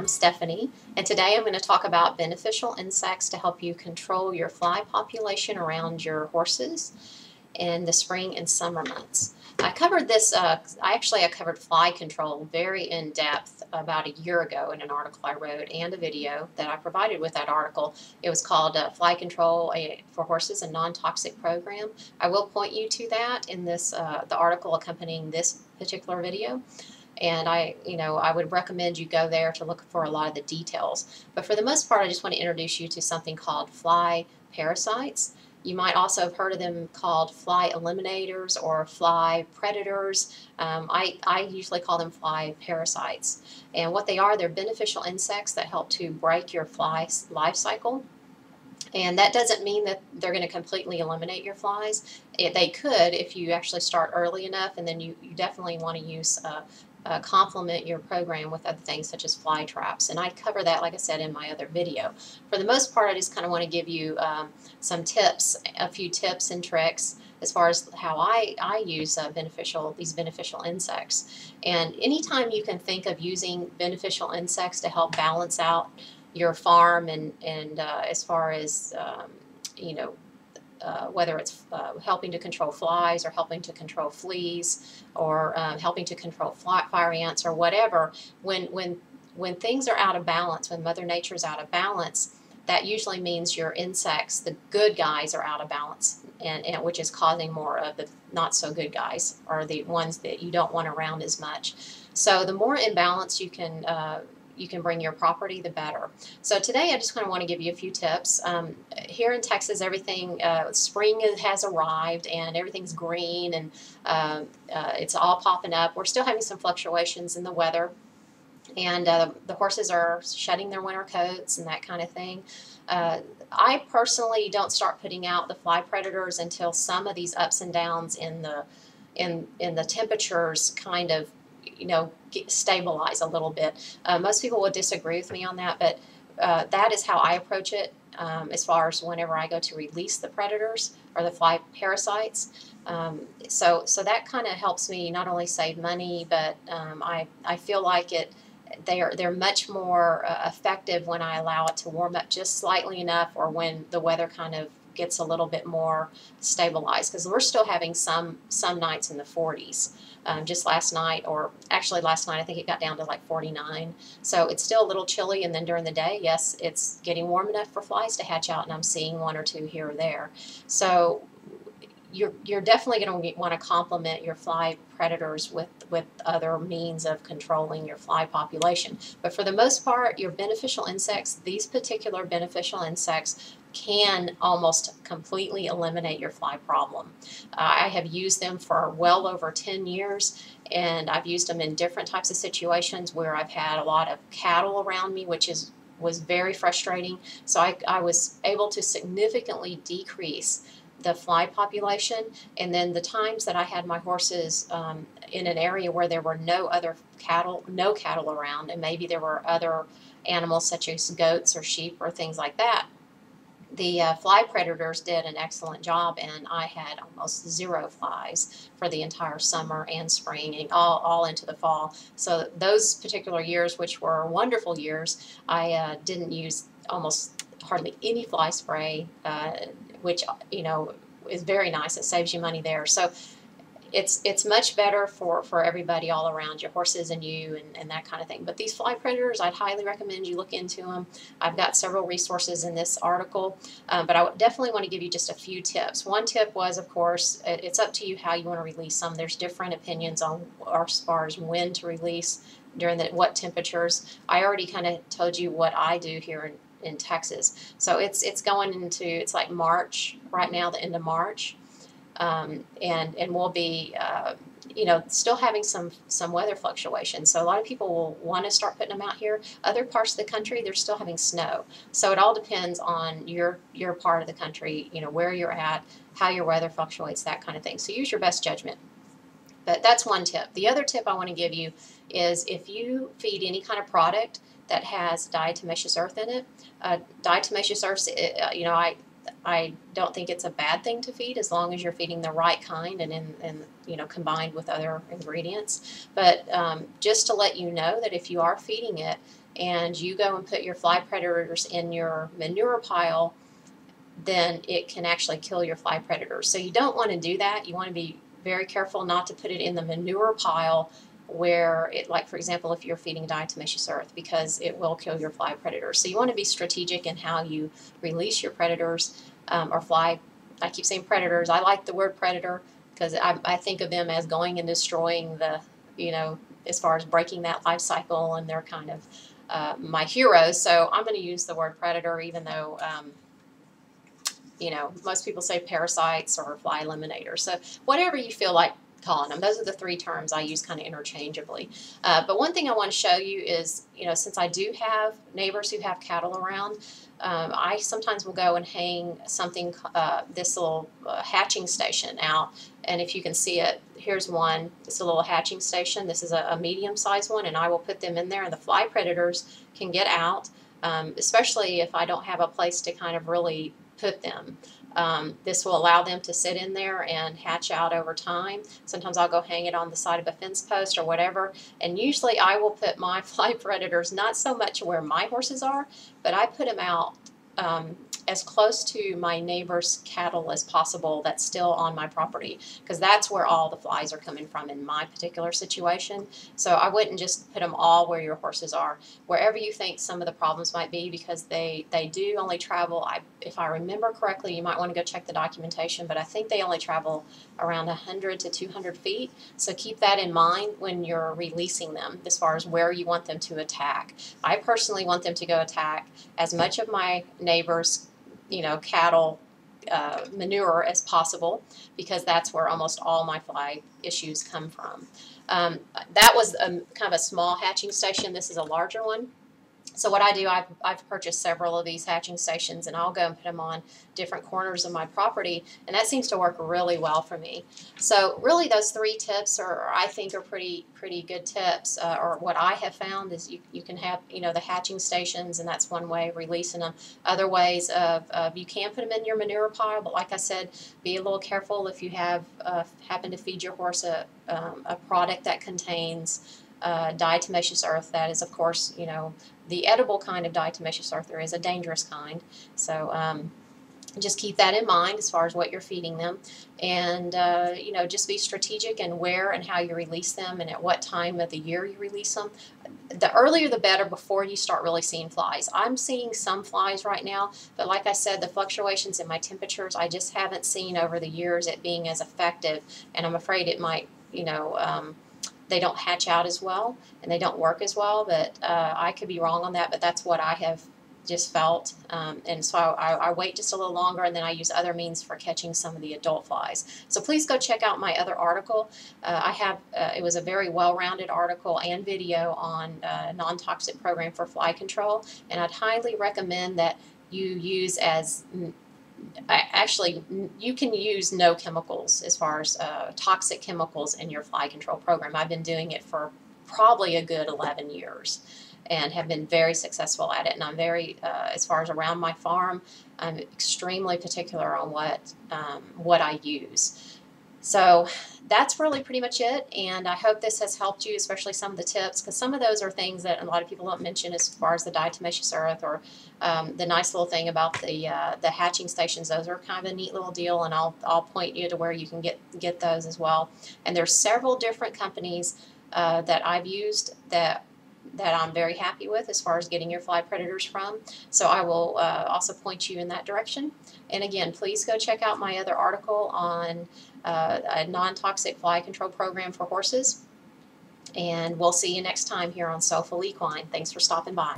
I'm Stephanie, and today I'm going to talk about beneficial insects to help you control your fly population around your horses in the spring and summer months. I covered this, I covered fly control very in depth about a year ago in an article I wrote and a video that I provided with that article. It was called Fly Control for Horses, a Non-Toxic Program. I will point you to that in this, the article accompanying this particular video. And I would recommend you go there to look for a lot of the details. But for the most part, I just want to introduce you to something called fly parasites. You might also have heard of them called fly eliminators or fly predators. I usually call them fly parasites. And what they are, they're beneficial insects that help to break your fly's life cycle. And that doesn't mean that they're going to completely eliminate your flies. They could if you actually start early enough, and then you definitely want to use complement your program with other things such as fly traps. And I cover that, like I said, in my other video. For the most part, I just kind of want to give you some tips, a few tips and tricks as far as how I use these beneficial insects. And anytime you can think of using beneficial insects to help balance out your farm and as far as whether it's helping to control flies or helping to control fleas or helping to control fire ants or whatever, when things are out of balance, when Mother Nature's out of balance, that usually means your insects, the good guys, are out of balance, and which is causing more of the not so good guys, or the ones that you don't want around as much. So the more in balance you can bring your property, the better. So today I just kind of want to give you a few tips. Here in Texas, everything, spring has arrived and everything's green and it's all popping up. We're still having some fluctuations in the weather, and the horses are shedding their winter coats and that kind of thing. I personally don't start putting out the fly predators until some of these ups and downs in the temperatures kind of stabilize a little bit. Most people would disagree with me on that, but that is how I approach it as far as whenever I go to release the predators or the fly parasites. So that kind of helps me not only save money, but I feel like they're much more effective when I allow it to warm up just slightly enough, or when the weather kind of gets a little bit more stabilized, because we're still having some nights in the 40s. Just last night, or actually last night, I think it got down to like 49. So it's still a little chilly, and then during the day, yes, it's getting warm enough for flies to hatch out, and I'm seeing one or two here or there. So you're definitely going to want to complement your fly predators with other means of controlling your fly population. But for the most part, your beneficial insects, these particular beneficial insects, can almost completely eliminate your fly problem. I have used them for well over 10 years, and I've used them in different types of situations where I've had a lot of cattle around me, which was very frustrating. So I was able to significantly decrease the fly population. And then the times that I had my horses in an area where there were no cattle around, and maybe there were other animals such as goats or sheep or things like that, the fly predators did an excellent job, and I had almost zero flies for the entire summer and spring and all into the fall. So those particular years, which were wonderful years, I didn't use almost hardly any fly spray, which is very nice. It saves you money there. So it's much better for everybody all around, your horses and you and that kind of thing. But these fly predators, I'd highly recommend you look into them. I've got several resources in this article, but I definitely want to give you just a few tips. One tip was, of course, it's up to you how you want to release them. There's different opinions on as far as when to release, during what temperatures. I already kind of told you what I do here in Texas. So it's going into, it's like March right now, the end of March. And we'll be, still having some weather fluctuations. So a lot of people will want to start putting them out here. Other parts of the country, they're still having snow. So it all depends on your part of the country, where you're at, how your weather fluctuates, that kind of thing. So use your best judgment. But that's one tip. The other tip I want to give you is, if you feed any kind of product that has diatomaceous earth in it, diatomaceous earth, I don't think it's a bad thing to feed as long as you're feeding the right kind and you know, combined with other ingredients. But just to let you know that if you are feeding it and you go and put your fly predators in your manure pile, then it can actually kill your fly predators. So you don't want to do that. You want to be very careful not to put it in the manure pile where it, like for example, if you're feeding diatomaceous earth, because it will kill your fly predators. So you want to be strategic in how you release your predators or fly. I keep saying predators. I like the word predator because I think of them as going and destroying the, you know, as far as breaking that life cycle, and they're kind of my heroes. So I'm going to use the word predator, even though you know, most people say parasites or fly eliminators. So whatever you feel like calling them, those are the three terms I use kind of interchangeably. But one thing I want to show you is, you know, since I do have neighbors who have cattle around, I sometimes will go and hang something, this little hatching station out. And if you can see it, here's one. It's a little hatching station. This is a medium-sized one, and I will put them in there, and the fly predators can get out, especially if I don't have a place to kind of really put them. This will allow them to sit in there and hatch out over time. Sometimes I'll go hang it on the side of a fence post or whatever, and usually I will put my fly predators not so much where my horses are, but I put them out as close to my neighbor's cattle as possible that's still on my property, because that's where all the flies are coming from in my particular situation. So I wouldn't just put them all where your horses are, wherever you think some of the problems might be, because they do only travel, if I remember correctly, you might want to go check the documentation, but I think they only travel around 100 to 200 feet. So keep that in mind when you're releasing them as far as where you want them to attack. I personally want them to go attack as much of my neighbors, you know, cattle manure as possible, because that's where almost all my fly issues come from. That was kind of a small hatching station. This is a larger one. So what I do, I've purchased several of these hatching stations, and I'll go and put them on different corners of my property, and that seems to work really well for me. So really those three tips I think are pretty good tips, or what I have found is you can have, you know, the hatching stations, and that's one way of releasing them. Other ways of you can put them in your manure pile, but like I said, be a little careful if you have happen to feed your horse a product that contains diatomaceous earth. That is, of course, you know, the edible kind of diatomaceous earth. There is a dangerous kind. So just keep that in mind as far as what you're feeding them. And, you know, just be strategic in where and how you release them and at what time of the year you release them. The earlier the better, before you start really seeing flies. I'm seeing some flies right now, but like I said, the fluctuations in my temperatures, I just haven't seen over the years it being as effective, and I'm afraid it might, you know, they don't hatch out as well and they don't work as well, but I could be wrong on that, but that's what I have just felt. And so I wait just a little longer, and then I use other means for catching some of the adult flies. So please go check out my other article. I have, it was a very well-rounded article and video on a non-toxic program for fly control, and I'd highly recommend that you use actually, you can use no chemicals as far as toxic chemicals in your fly control program. I've been doing it for probably a good 11 years and have been very successful at it. And I'm very, as far as around my farm, I'm extremely particular on what I use. So that's really pretty much it, and I hope this has helped you, especially some of the tips, because some of those are things that a lot of people don't mention as far as the diatomaceous earth, or the nice little thing about the hatching stations. Those are kind of a neat little deal, and I'll point you to where you can get those as well. And there's several different companies that I've used that I'm very happy with as far as getting your fly predators from. So I will also point you in that direction. And again, please go check out my other article on a non-toxic fly control program for horses. And we'll see you next time here on Soulful Equine. Thanks for stopping by.